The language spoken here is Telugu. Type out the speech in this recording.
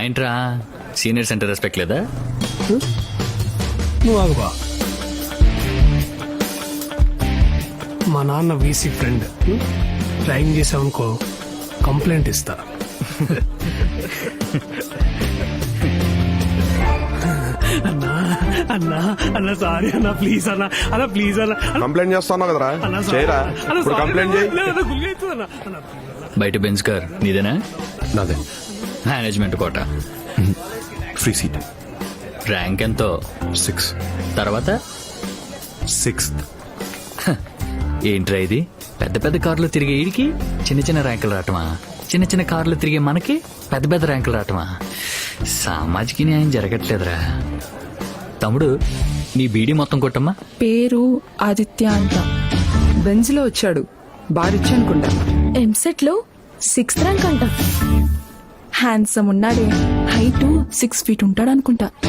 ఏంట్రా సీనియర్స్ అంటే రెస్పెక్ట్ లేదా? నువ్వు ఆగుబా. మా నాన్న వీసీ ఫ్రెండ్, డ్రైవింగ్ చేసావనుకో కంప్లైంట్ ఇస్తా. అన్నా అన్నా అన్న సారీ అన్న, ప్లీజ్ అన్న, అన్న ప్లీజ్ అన్న. కంప్లైంట్ చేస్తాను కదరా, అన్న చేయరా? అన్న ఇప్పుడు కంప్లైంట్ చేయి. బయట బెంచ్ కార్ నీదేనా? నాదే. Management quota, free seat. Rank ఎంతో? 6. తర్వాత 6th. ఏంట్రా ఇది? పెద్ద పెద్ద కార్లు తిరిగే ఈడికి చిన్న చిన్న ర్యాంకులు రావటమా? చిన్న చిన్న కార్లు తిరిగే మనకి పెద్ద పెద్ద ర్యాంకులు రావటమా? సామాజిక న్యాయం జరగట్లేదురా తమ్ముడు. నీ బీడీ మొత్తం కొట్టమ్మా. పేరు ఆదిత్య అంట, బెంజ్ లో వచ్చాడు, బారిచ్చు అనుకుంటా. ఎంసెట్ లో 6th ర్యాంక్ అంట. హ్యాండ్సమ్ ఉన్నాడే, హైట్ 6 feet ఉంటాడు అనుకుంటా.